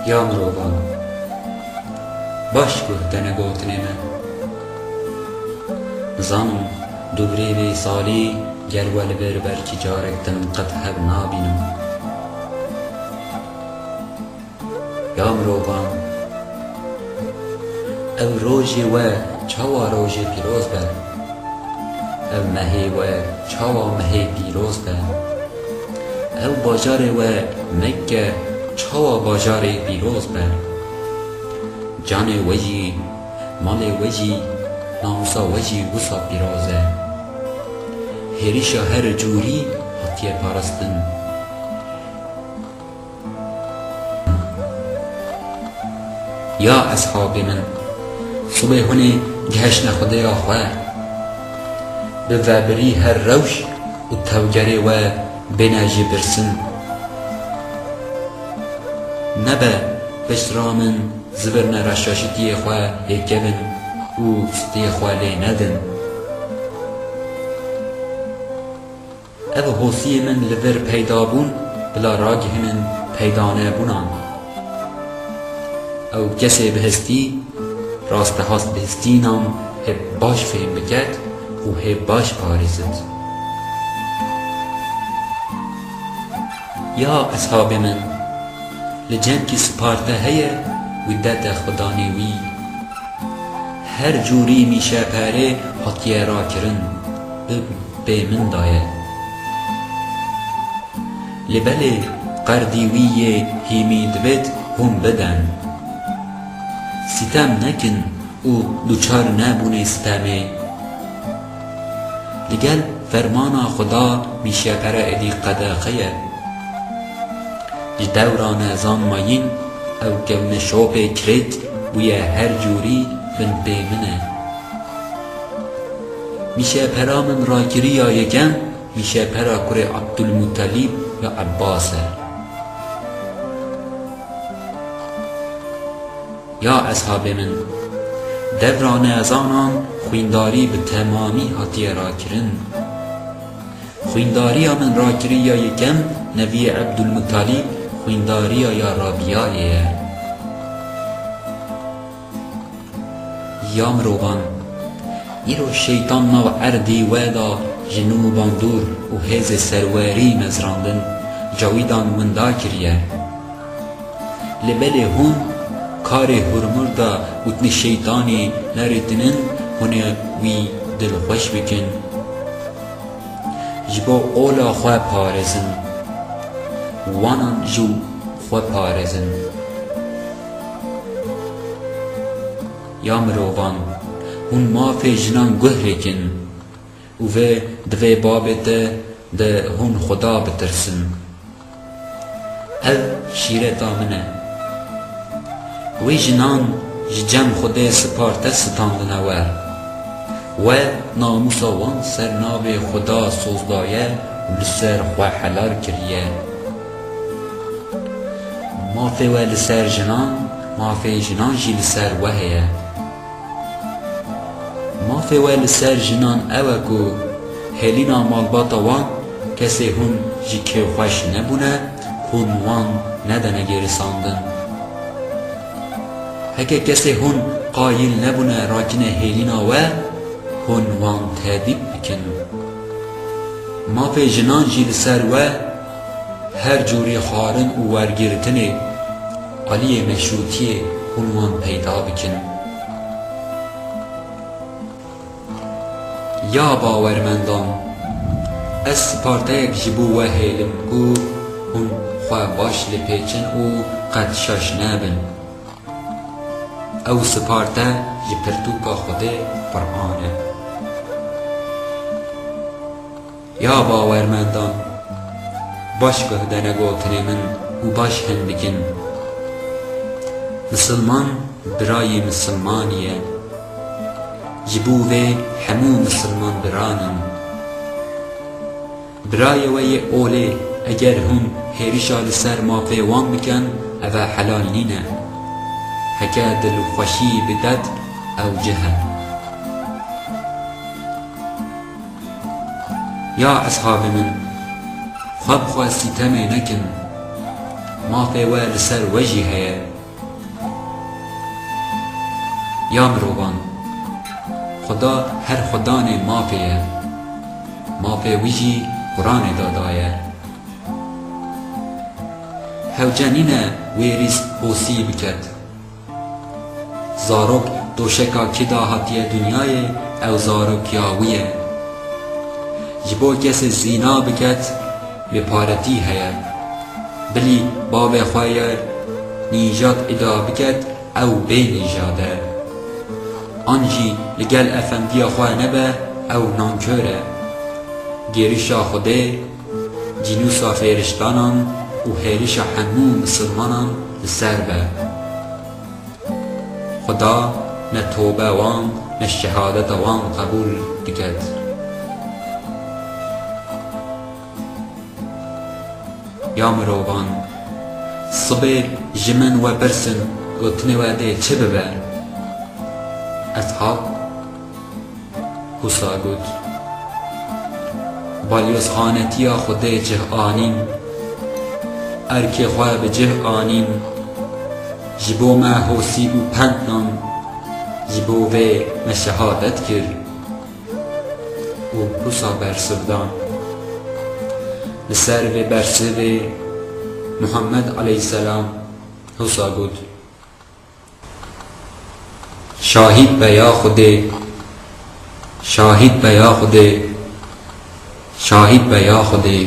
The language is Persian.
یا مروان باش گفتن گوتنی من زانم دوبری بی سالی گلول بر کی جارکتن قد هب نابینم یا مروان او روژی و چاوا روژی پیروز بر او مهی و چاوا مهی پیروز بر او باجار و مکه چاوا باجار پیروز بر جان وجی مال وجی ناموسا وجی وسا پیروزه هریشا هر جوری هاتیه پارستن یا اصحاب من صبح هنی گهش نخوده آخوه به وبری هر روش و توگری و بناجی برسن نبه بشرامن زبرن رشاشتی خواه یکبن و ستی خواه لی ندن او حوثی من لور پیدا بون بلا راگه من پیدانه بونان او کسی بهستی راسته هاست بهستی نام هب باش فهم بکد و هب باش پارزد یا اصحاب من لجن کی سپارته هیه ودت خدا نیوی هر جوری میشه پره حتیه را کرن به من دایه لبله قردیوی هیمید بد هم بدن ستم نکن او دوچار نبونه ستمه لگل فرمانا خدا میشه پره ادی قداقیه دوران زان ماین او کون شوپ کرد بوی هر جوری بن بیمنه میشه پرا من را گری یا یکم میشه پرا کره عبدالمطلب یا عباسه یا اصحاب من دوران ازانان خوینداری به تمامی هاتیه را کرن خوینداری من را کری یا یکم نبی عبدالمطلب خوینداری یا رابیایه یا مروان ایرو شیطان نو اردی ویدا جنوبان دور و هیز سرواری مزراندن جاویدان مندا کریه لبله هون کار هرمردا وطن شیطانی نردنن هونه وی دل خوش بکن جبو اولا خواه پارزن وانان جو خواه پارزن یا مروان هون ما فی جنان گهره کن و دوی بابت ده هون خدا بترسن او شیره دامنه وی جنان جم خود سپارته ستاندنوه و ناموسا وان سر ناب خدا سوزدایه و لسر خواه حلال کریه مافی و لسر جنان مافی جنان جی لسر وهیه مافی و لسر جنان اوکو هلینا مالباتا وان کسی هون جی که خوش نبونه هون وان ندنه گرساندن هکه کسی هون قایل نبونه راکنه هلینا و هون وان تهدیب بکن مافی جنان جی لسر و هر جوری خارن و ورگرتنه علی مشروطیه هنوان پیدا بکن یا باورمندان از سپارته یک جبو و هیلم گو هن خواه باش لپیچن و قد شاش نبن او سپارته جپرتوکا خوده قرآنه یا باورمندان باش گهدنه گوتنه من و باش هن بکن مسلمان برای مسلمانیه جبوه همو مسلمان برانن برای وی اوله اگر هم هریشا لسر مافی وان بکن او حلال نینه هکا دل خوشی بدد او جهل یا اصحاب من خواب خواه ستمه نکن مافێ وە لەسەر وەژی هەیە. یا مرۆڤان، خدا هەر خودانێ مافێیە، مافێ وی jî Qur'anê da daye. Hewce nîne wêrîs posî biket, zarok doşeka kê da hatiye dunyayê ew zarokiya wî ye. Ji bo kesê zîna biket bêparetî heye, bilî bavê xwe ye nîjat îda biket ew bênîjad e. An jî li gel efendiya xwe nebe ew nankör e. Gêrişa Xwedê, cînûsa fêriştanan û hêrişa hemû misilmanan li ser be. Xweda ne tobe wan ne şehadeta wan qebûl diket. Ya mirovan, sibê ji min we birsin gotinê we dê çi bibe? Eshab wisa got, balyozxanetiya Xwedê cih anîn, erkê xwe bi cih anîn, ji bo me hosî û pend dan, ji bo vê me şehadet kir û wisa bersivdan. Li ser vê bersivê Muhammed aleyhisselam wisa got, şahîd be ya Xwedê, şahîd be ya Xwedê, şahîd be ya Xwedê.